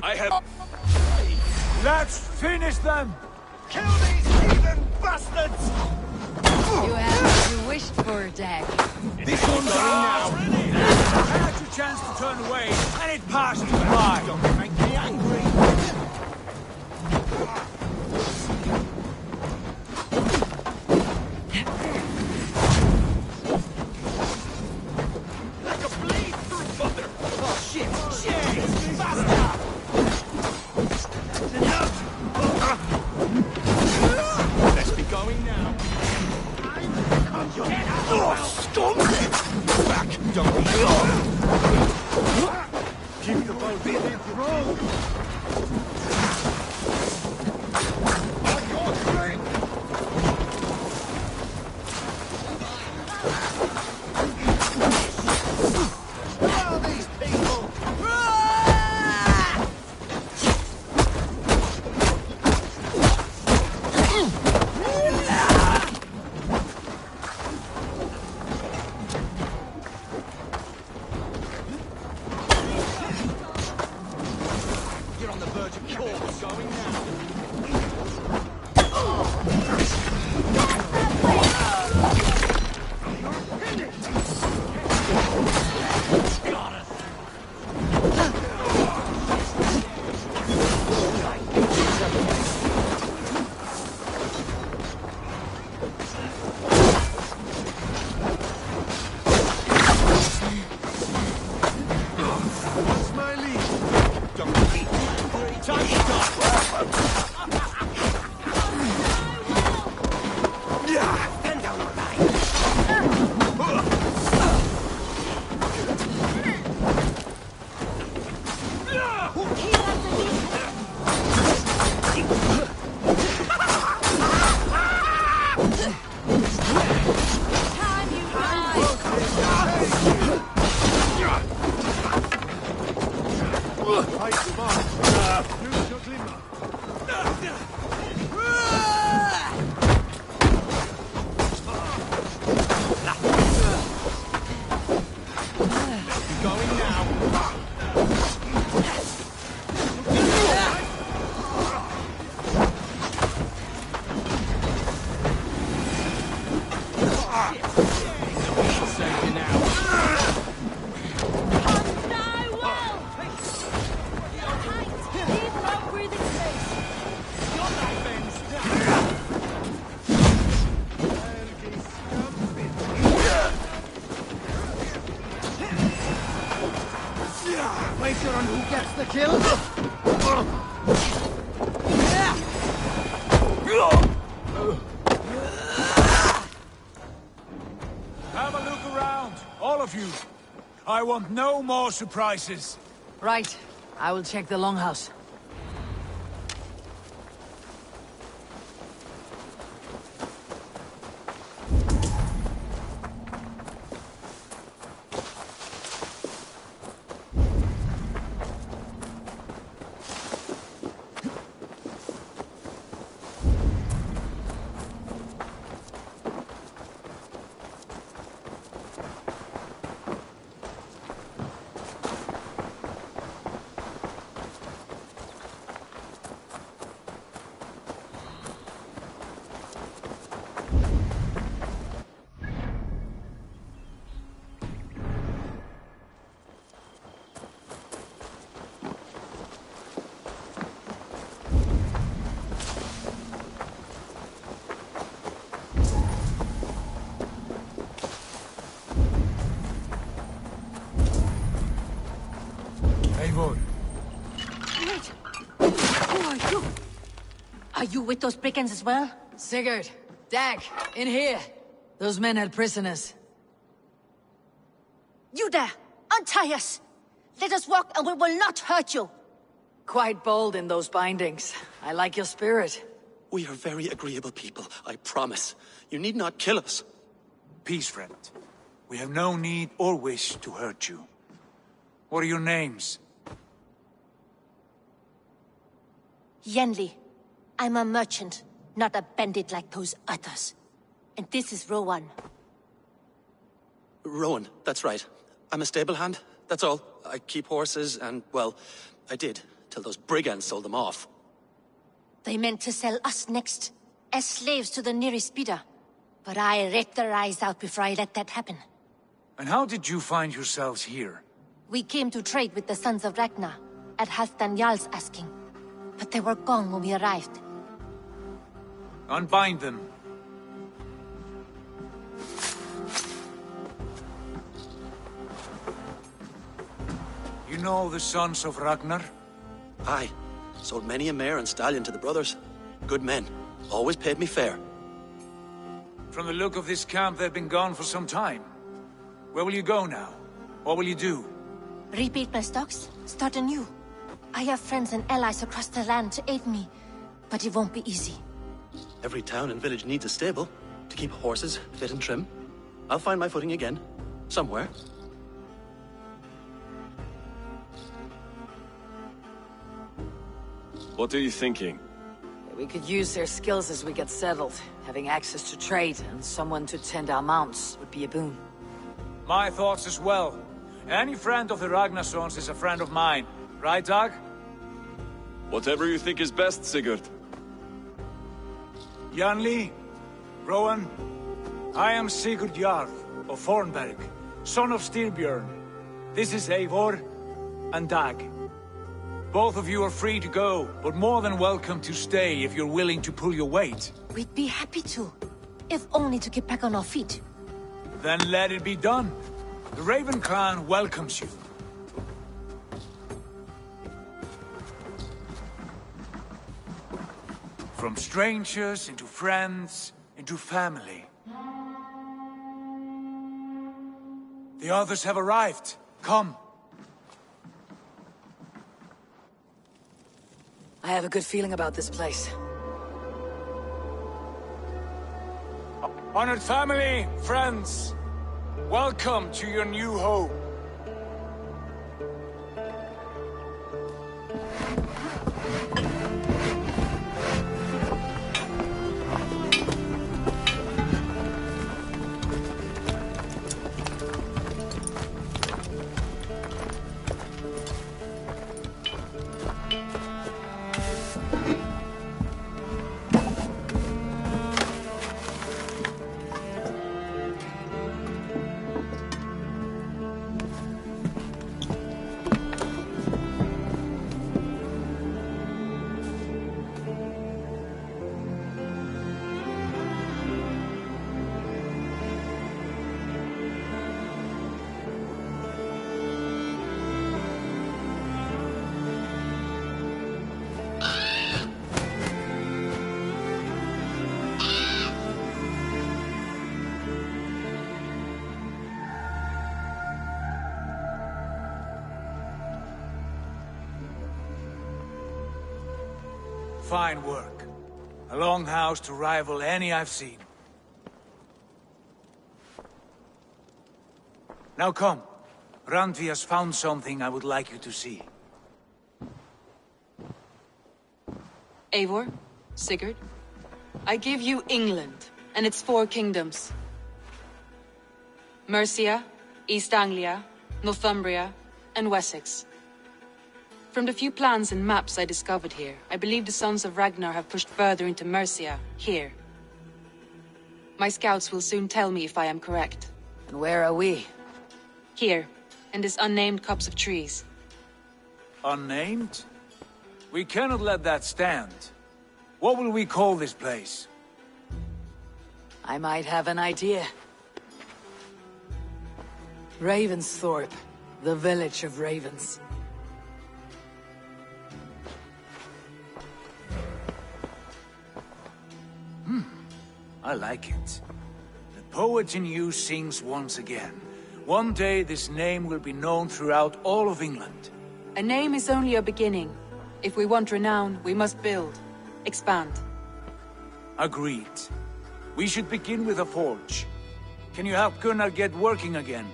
I have... Let's finish them! Kill these heathen bastards! You have what you wished for, Dag. This one's now! I had your chance to turn away, and it passed you by! Don't make me angry! Like a blade through butter! Oh shit! Shit! Faster! Let's be going now. Oh, scum! Back! Don't be keep the boat in the road! On your strength! Who are these people? You're on the verge of corpse going now. What's my lead? Don't eat. Time to stop. Yeah, stand down or die. Going now. Save you now. Wager on who gets the kill? Have a look around, all of you. I want no more surprises. Right. I will check the longhouse. Eivor. Wait! Who are you? Are you with those brigands as well? Sigurd, Dag, in here. Those men had prisoners. You there! Untie us! Let us walk and we will not hurt you! Quite bold in those bindings. I like your spirit. We are very agreeable people, I promise. You need not kill us. Peace, friend. We have no need or wish to hurt you. What are your names? Yenli. I'm a merchant, not a bandit like those others. And this is Rowan. Rowan, that's right. I'm a stable hand, that's all. I keep horses and, well, I did, till those brigands sold them off. They meant to sell us next, as slaves to the nearest bidder. But I ripped their eyes out before I let that happen. And how did you find yourselves here? We came to trade with the Sons of Ragnar, at Halfdan Jarl's asking. But they were gone when we arrived. Unbind them. You know the Sons of Ragnar? Aye. Sold many a mare and stallion to the brothers. Good men. Always paid me fair. From the look of this camp, they've been gone for some time. Where will you go now? What will you do? Repeat my stocks, start anew. I have friends and allies across the land to aid me, but it won't be easy. Every town and village needs a stable to keep horses fit and trim. I'll find my footing again. Somewhere. What are you thinking? We could use their skills as we get settled. Having access to trade and someone to tend our mounts would be a boon. My thoughts as well. Any friend of the Ragnarsons is a friend of mine. Right, Dag? Whatever you think is best, Sigurd. Janli, Rowan, I am Sigurd Jarl of Fornberg, son of Styrbjörn. This is Eivor and Dag. Both of you are free to go, but more than welcome to stay if you're willing to pull your weight. We'd be happy to, if only to get back on our feet. Then let it be done. The Raven clan welcomes you. From strangers, into friends, into family. The others have arrived. Come. I have a good feeling about this place. Honored family, friends, welcome to your new home. Fine work. A longhouse to rival any I've seen. Now come. Randvi has found something I would like you to see. Eivor, Sigurd, I give you England and its 4 kingdoms. Mercia, East Anglia, Northumbria, and Wessex. From the few plans and maps I discovered here, I believe the Sons of Ragnar have pushed further into Mercia, here. My scouts will soon tell me if I am correct. And where are we? Here, in this unnamed copse of trees. Unnamed? We cannot let that stand. What will we call this place? I might have an idea. Ravensthorpe, the village of ravens. I like it. The poet in you sings once again. One day this name will be known throughout all of England. A name is only a beginning. If we want renown, we must build, expand. Agreed. We should begin with a forge. Can you help Gunnar get working again?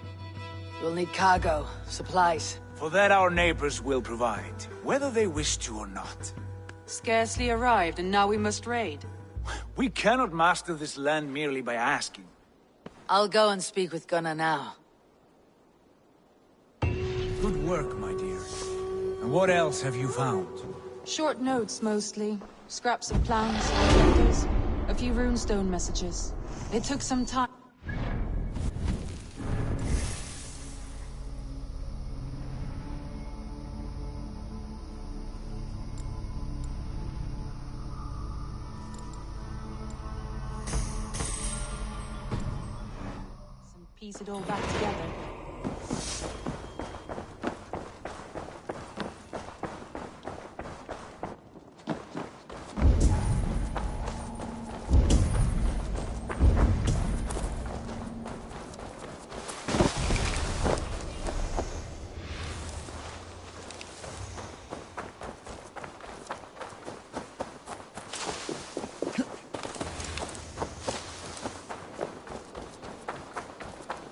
We'll need cargo, supplies. For that our neighbors will provide, whether they wish to or not. Scarcely arrived, and now we must raid. We cannot master this land merely by asking. I'll go and speak with Gunnar now. Good work, my dear. And what else have you found? Short notes, mostly. Scraps of plans, letters, a few runestone messages. It took some time. Piece it all back together.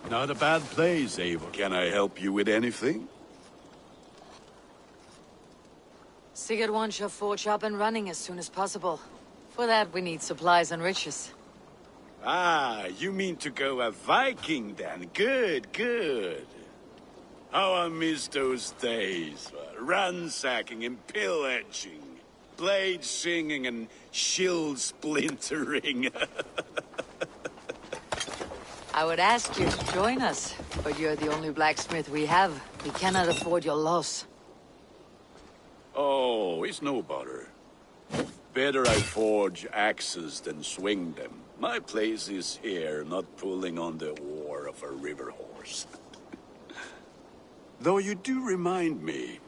Not a bad place, Eivor. Can I help you with anything? Sigurd wants your forge up and running as soon as possible. For that, we need supplies and riches. Ah, you mean to go a Viking then? Good, good. How I miss those days. Ransacking and pillaging. Blade singing and shield splintering. I would ask you to join us, but you're the only blacksmith we have. We cannot afford your loss. Oh, it's no bother. Better I forge axes than swing them. My place is here, not pulling on the oar of a river horse. Though you do remind me,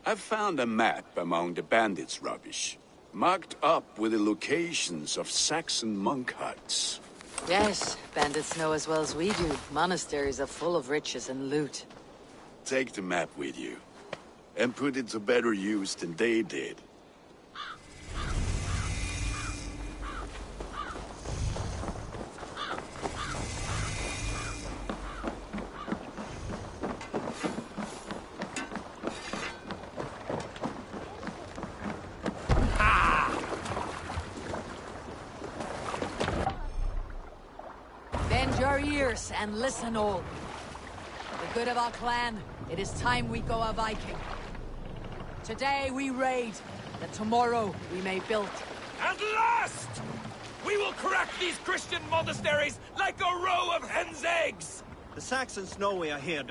I've found a map among the bandits' rubbish, marked up with the locations of Saxon monk huts. Yes, bandits know as well as we do. Monasteries are full of riches and loot. Take the map with you, and put it to better use than they did. Bend your ears and listen all. For the good of our clan, it is time we go a Viking. Today we raid, that tomorrow we may build. At last! We will crack these Christian monasteries like a row of hen's eggs! The Saxons know we are here,